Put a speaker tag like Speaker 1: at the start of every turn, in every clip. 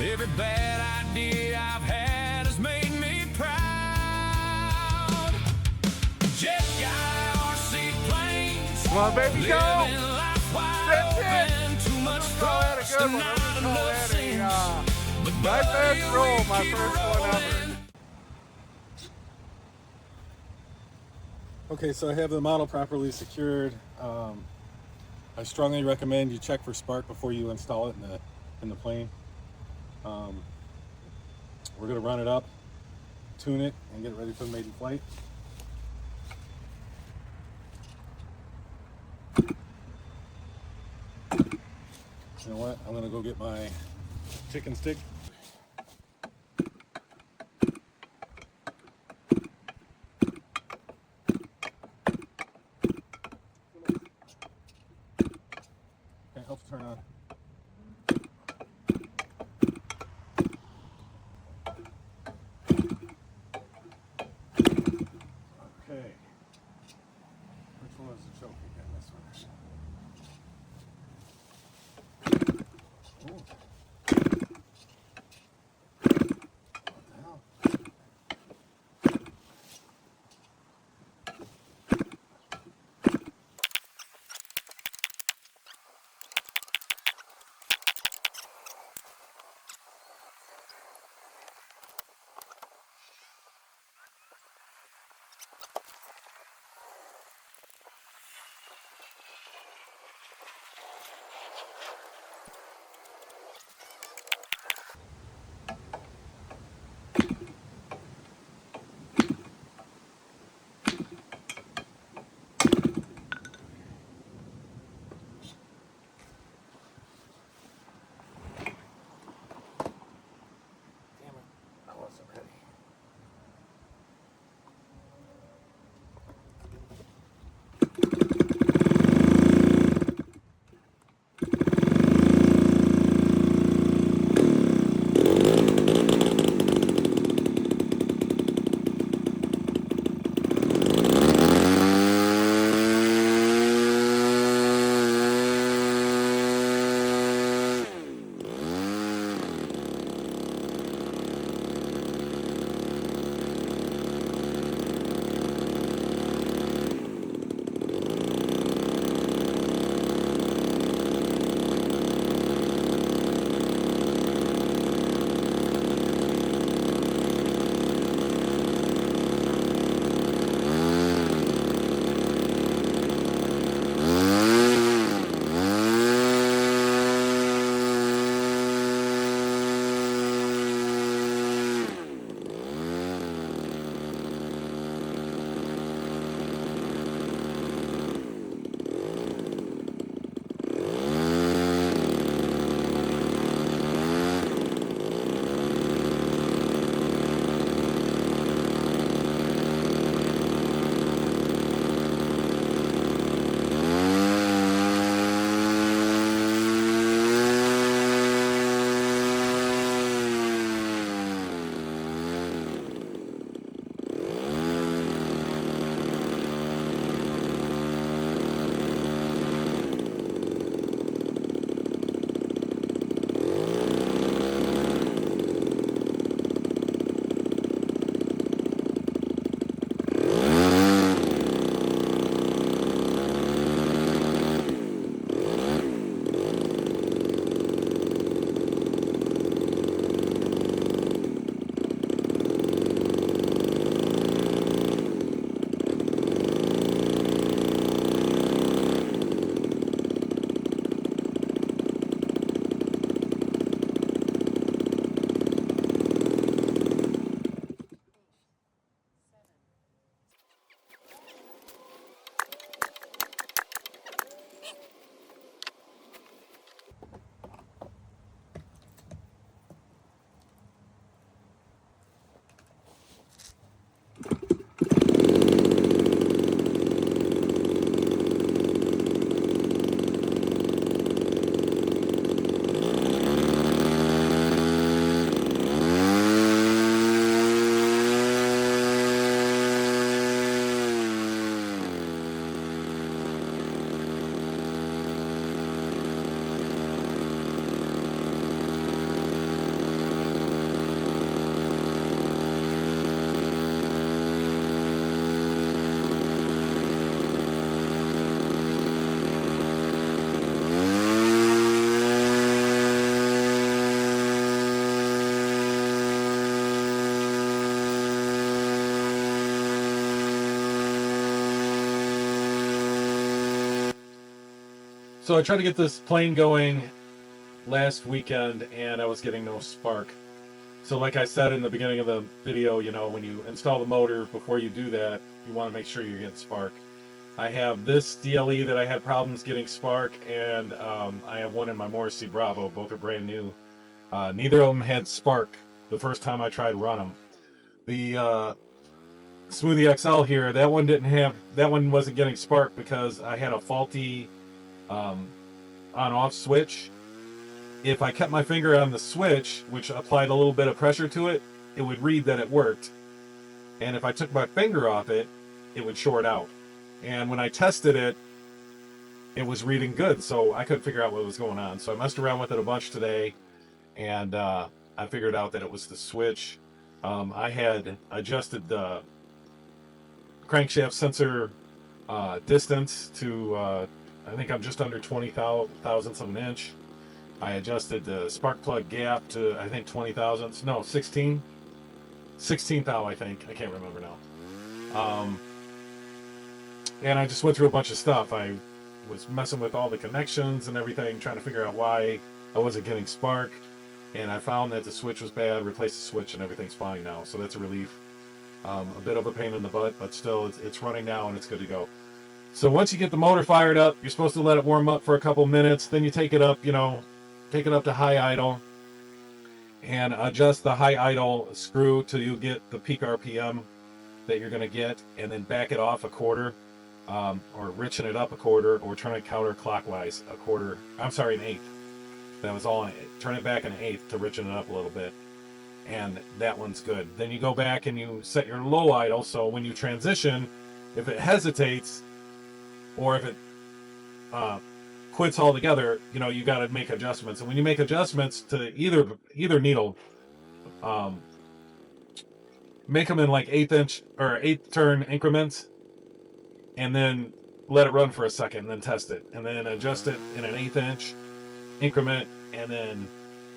Speaker 1: Every bad idea I've had has made me proud. Jet guy, RC planes.
Speaker 2: Come on, baby, go!
Speaker 1: Living life wide open. Too much fuss and not enough sense. But
Speaker 2: My
Speaker 1: buddy,
Speaker 2: first roll,
Speaker 1: we
Speaker 2: my
Speaker 1: keep
Speaker 2: first one ever.
Speaker 1: rolling.
Speaker 3: Okay, so I have the model properly secured. I strongly recommend you check for spark before you install it in the plane. We're gonna run it up, tune it, and get it ready for the maiden flight. You know what? I'm gonna go get my chicken stick. Okay, helps turn on. Okay. Which one is the choke again? This one. Ooh. So I tried to get this plane going last weekend, and I was getting no spark. So like I said in the beginning of the video, you know, when you install the motor, before you do that, you want to make sure you're getting spark. I have this DLE that I had problems getting spark, and I have one in my Morrissey Bravo. Both are brand new. Neither of them had spark the first time I tried to run them. The Smoothie XL here, that one wasn't getting spark because I had a faulty on-off switch. If I kept my finger on the switch, which applied a little bit of pressure to it, it would read that it worked. And if I took my finger off it, it would short out. And when I tested it, it was reading good, so I couldn't figure out what was going on. So I messed around with it a bunch today, and I figured out that it was the switch. I had adjusted the crankshaft sensor distance to, I think I'm just under 20 thousandths of an inch. I adjusted the spark plug gap to, I think, 20 thousandths. No, 16 thou, I think. I can't remember now. And I just went through a bunch of stuff. I was messing with all the connections and everything, trying to figure out why I wasn't getting spark. And I found that the switch was bad, replaced the switch, and everything's fine now. So that's a relief. A bit of a pain in the butt, but still, it's running now and it's good to go. So once you get the motor fired up, you're supposed to let it warm up for a couple minutes. Then you take it up, take it up to high idle and adjust the high idle screw till you get the peak RPM that you're going to get, and then back it off a quarter, or richen it up a quarter, or turn it counterclockwise a quarter. I'm sorry, an eighth. That was all. Turn it back an eighth to richen it up a little bit, and that one's good. Then you go back and you set your low idle, so when you transition, if it hesitates or if it quits altogether, you got to make adjustments. And when you make adjustments to either needle, make them in like eighth turn increments, and then let it run for a second, and then test it, and then adjust it in an 1/8 inch increment, and then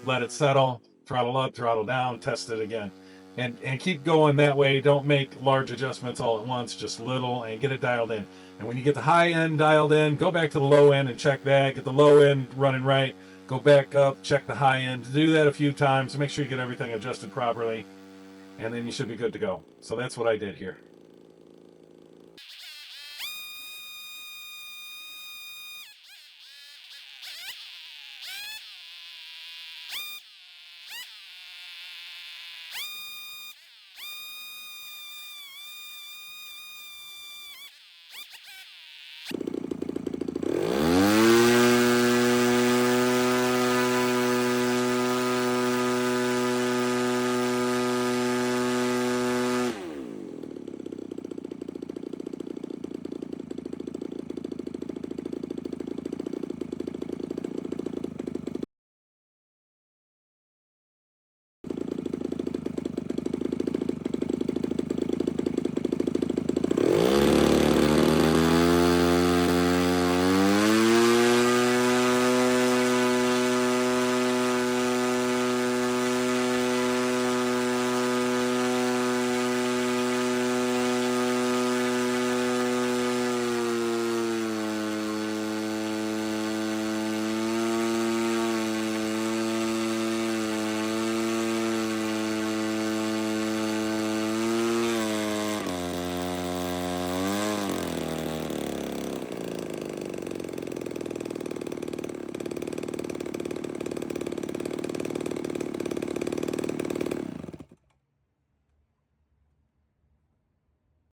Speaker 3: let it settle, throttle up, throttle down, test it again, and keep going that way. Don't make large adjustments all at once, just little, and get it dialed in. And when you get the high end dialed in, go back to the low end and check that. Get the low end running right, go back up, check the high end. Do that a few times to make sure you get everything adjusted properly, and then you should be good to go. So that's what I did here.